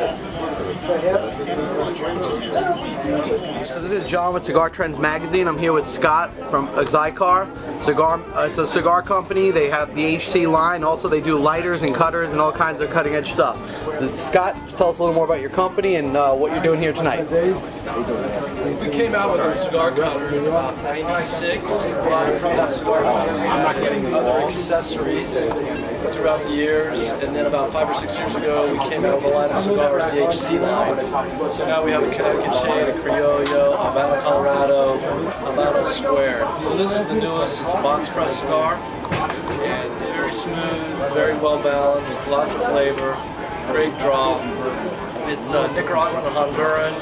So this is John with Cigar Trends Magazine. I'm here with Scott from Xikar Cigar. It's a cigar company. They have the HC line. Also, they do lighters and cutters and all kinds of cutting-edge stuff. Scott, tell us a little more about your company and what you're doing here tonight. We came out with a cigar cutter in about '96. Bought from that cigar cutter, other accessories throughout the years, and then about 5 or 6 years ago, we came out with a line of cigars, the HC line. So now we have a Connecticut shade, a Criollo, a Havana Colorado, Havana Square. So this is the newest. It's a box press cigar, and very smooth, very well balanced, lots of flavor, great draw. It's Nicaraguan and Honduran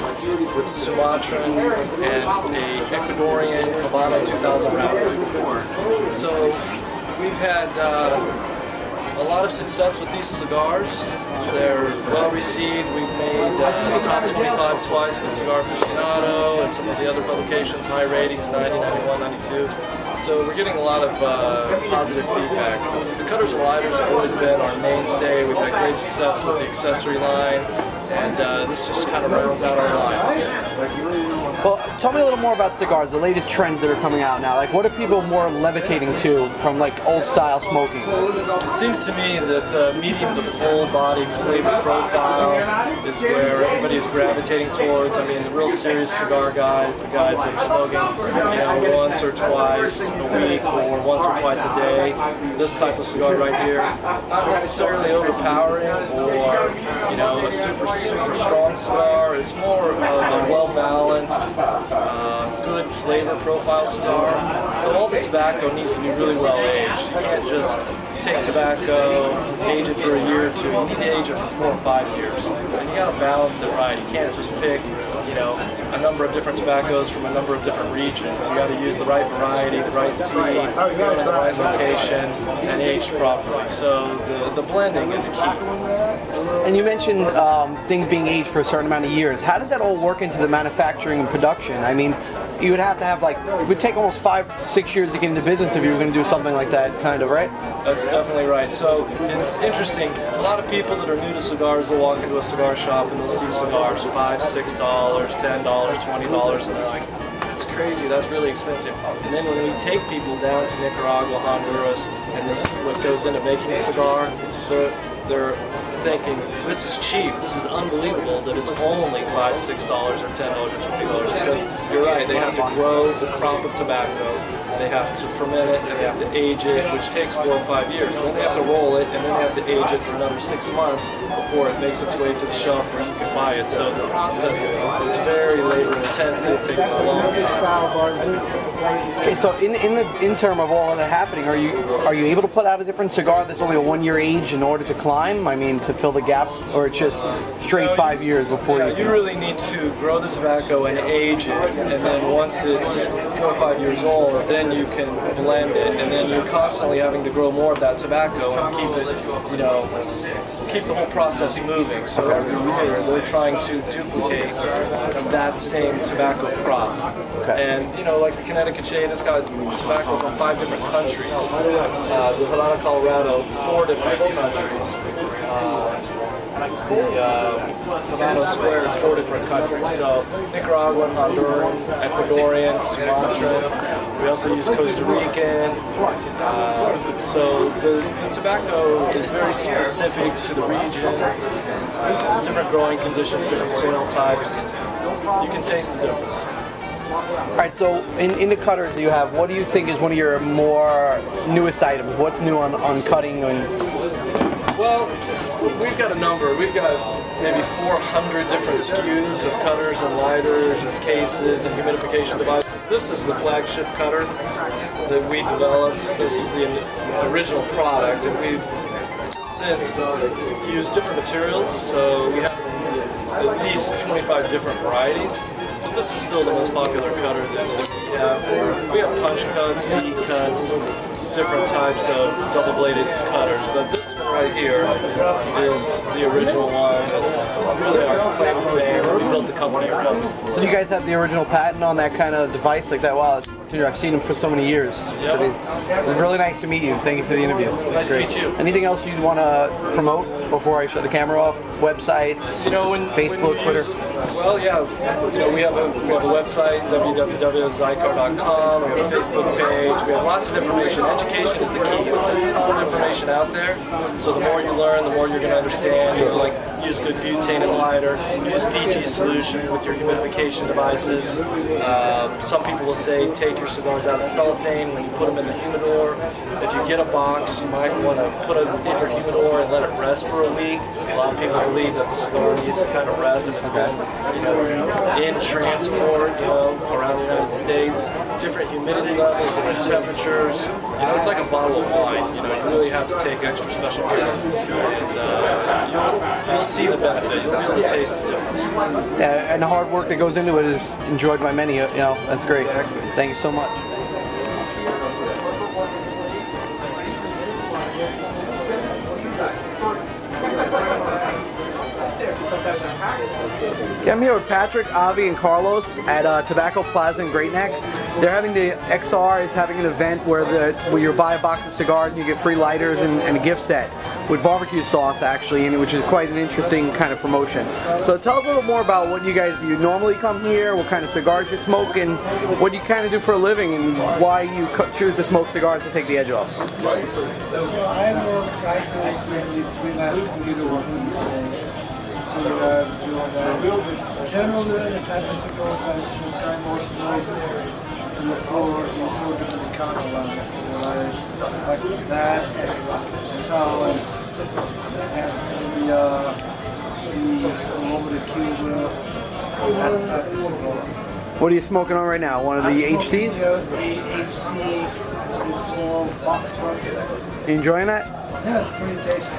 with Sumatran and a Ecuadorian Habano 2000 wrapper. So we've had a lot of success with these cigars. They're well received. We've made the top 25 twice in Cigar Aficionado and some of the other publications, high ratings, 90, 91, 92. So we're getting a lot of positive feedback. The cutters and lighters have always been our mainstay. We've had great success with the accessory line, and this just kind of rounds out our line. Well, tell me a little more about cigars, the latest trends that are coming out now. Like, what are people more levitating to from, like, old-style smoking? It seems to me that the medium to full-bodied flavor profile is where everybody's gravitating towards. I mean, the real serious cigar guys, the guys that are smoking, once or twice a week or once or twice a day. This type of cigar right here, not necessarily overpowering or, a super strong cigar. It's more of a well-balanced, good flavor profile cigar. So all the tobacco needs to be really well aged. You can't just take tobacco, age it for a year or two. You need to age it for 4 or 5 years. And you got to balance it right. You can't just pick, a number of different tobaccos from a number of different regions. You got to use the right variety, the right seed, grown in the right location, and aged properly. So the blending is key. And you mentioned things being aged for a certain amount of years. How does that all work into the manufacturing and production? I mean, you would have to have it would take almost 5 to 6 years to get into business if you were going to do something like that, kind of, right? That's definitely right. So it's interesting. A lot of people that are new to cigars, they'll walk into a cigar shop and they'll see cigars $5, $6, $10, $20, and they're like, that's crazy, that's really expensive. And then when we take people down to Nicaragua, Honduras, and they see what goes into making a cigar, they're thinking, this is cheap, this is unbelievable that it's only $5, $6, or $10, or $20, because you're right, they have to grow the crop of tobacco, they have to ferment it, and they have to age it, which takes 4 or 5 years, and then they have to roll it, and then they have to age it for another 6 months before it makes its way to the shelf where you can buy it. So the process is very labor intensive, takes a long time. Okay, so in term of all of that happening, are you able to put out a different cigar that's only a 1-year age in order to climb? I mean, to fill the gap, or it's just straight 5 years before you? You really need to grow the tobacco and age it, and then once it's 4 or 5 years old, then you can blend it, and then you're constantly having to grow more of that tobacco and keep it, keep the whole process moving. So we're trying to duplicate that same tobacco crop. Okay. And like the Connecticut shade, it's got tobacco from 5 different countries. The Havana Colorado, 4 different countries. The Havana Square is 4 different countries. So Nicaraguan, Honduran, Ecuadorian, Sumatran. We also use Costa Rican. So the tobacco is very specific to the region. Different growing conditions, different soil types. You can taste the difference. All right, so in the cutters that you have, what do you think is one of your more newest items? What's new on cutting? Well, we've got a number. We've got maybe 400 different SKUs of cutters and lighters and cases and humidification devices. This is the flagship cutter that we developed. This is the original product, and we've since used different materials. So we have at least 25 different varieties. This is still the most popular cutter that we have. We have punch cuts, bead cuts, different types of double-bladed cutters, but this one right here is the original one. It's really our claim to fame. We built the company around. So you guys have the original patent on that kind of device like that? Wow, I've seen them for so many years. Yep. It was really nice to meet you. Thank you for the interview. Nice to meet you. Anything else you'd want to promote before I shut the camera off? Websites, Facebook, Twitter? Well, yeah. We have a website, www.xikar.com. We have a Facebook page. We have lots of information. Education is the key. There's a ton of information out there. So the more you learn, the more you're going to understand. Use good butane and lighter. Use PG solution with your humidification devices. Some people will say take your cigars out of cellophane when you put them in the humidor. If you get a box, you might want to put it in your humidor and let it rest for a week. A lot of people believe that the cigar needs to kind of rest if it's been, in transport, around the United States. Different humidity levels, different temperatures. It's like a bottle of wine. You really have to take extra special care, and you'll see the benefit. You'll be able to taste the difference. Yeah, and the hard work that goes into it is enjoyed by many. That's great. Exactly. Thank you so much. Yeah, I'm here with Patrick, Avi, and Carlos at Tobacco Plaza in Great Neck. They're having the XR is having an event where you buy a box of cigars and you get free lighters and a gift set with barbecue sauce actually, which is quite an interesting kind of promotion. So tell us a little more about what you guys do. You normally come here, what kind of cigars you smoke, and what you kind of do for a living, and why you choose to smoke cigars to take the edge off. I do mainly freelance computer work these days. So generally the type of cigars I smoke, I more smoke on the floor to the counter line. Like that, Talon, and the over the Cuba, that type of cigar. What are you smoking on right now? One of the HCs? The HC, this small box part. You enjoying that? Yeah, it's pretty tasty.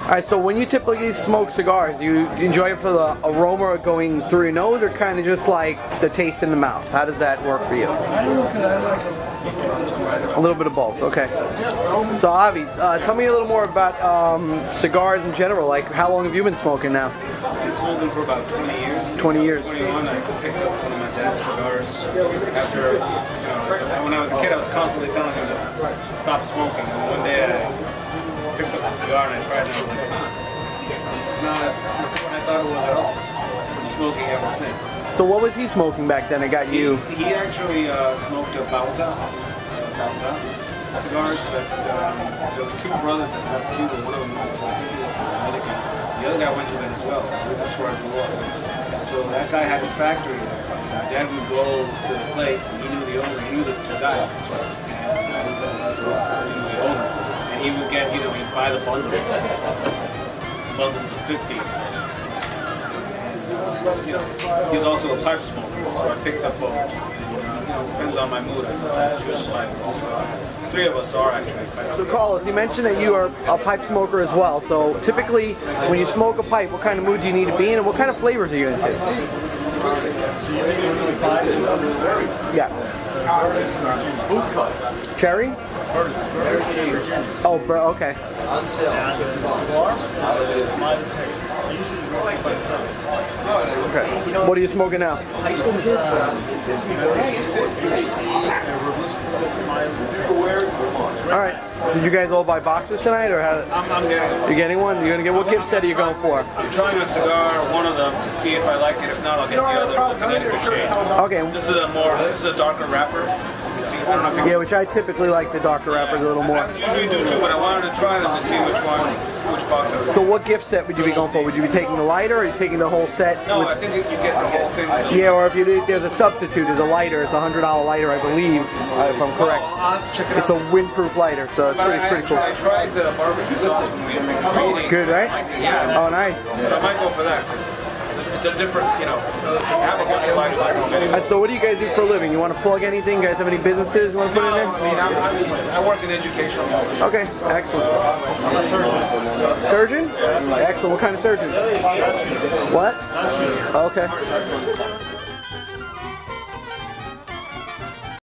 Alright, so when you typically smoke cigars, do you enjoy it for the aroma going through your nose, or kind of just like the taste in the mouth? How does that work for you? I like it. A little bit of both, okay. So Avi, tell me a little more about cigars in general. Like, how long have you been smoking now? I've been smoking for about 20 years. 20 years. 21, I picked up one of my dad's cigars after, when I was a kid, I was constantly telling him to stop smoking. And one day I picked up the cigar and I tried it, and I was like, this is not what I thought it was at all. I've been smoking ever since. So what was he smoking back then? It got you. He actually smoked a Plaza cigars. That there were two brothers that left Cuba. One of them went to, I think he was from Dominican. The other guy went to Venezuela. That's where I grew up. So that guy had his factory there. My dad would go to the place, and he knew the owner. He knew the guy, and the owner. And he would get, he'd buy the bundles of 50s. He was also a pipe smoker, so I picked up both. And, depends on my mood. I sometimes choose a pipe or a cigar. Three of us are actually. So Carlos, you mentioned that you are a pipe smoker as well. So typically, when you smoke a pipe, what kind of mood do you need to be in, and what kind of flavors are you into? Yeah. Cherry? Oh, bro, okay. On sale. Cigars? By the taste. I usually go by size. Okay. What are you smoking now? High school kids? All right. Did you guys all buy boxes tonight, or how? I'm getting them. You're getting one? You're gonna get what gift set are you going for? I'm trying a cigar, one of them, to see if I like it. If not, I'll get the other. Looking at a good shade. Okay. This is a darker wrapper. See, I don't know if you Yeah, which I typically like the darker wrappers a little more. I usually do too, but I wanted to try them to see which box I would. So what gift set would you be going for? Would you be taking the lighter, or are you taking the whole set? No, I think you get the whole thing. Yeah, or if you did, there's a substitute. There's a lighter. It's a $100 lighter, I believe, if I'm correct. I'll have to check it It's out. a windproof lighter, so it's pretty cool. I tried the barbecue sauce when we were eating. Good, right? Yeah. Oh, nice. So I might go for that. It's a different, I have a bunch of lighters I don't get. So what do you guys do for a living? You want to plug anything? You guys have any businesses you want to put in there? I work in educational. Okay, excellent. I'm a surgeon. Surgeon? Excellent. What kind of surgeon? What? Okay.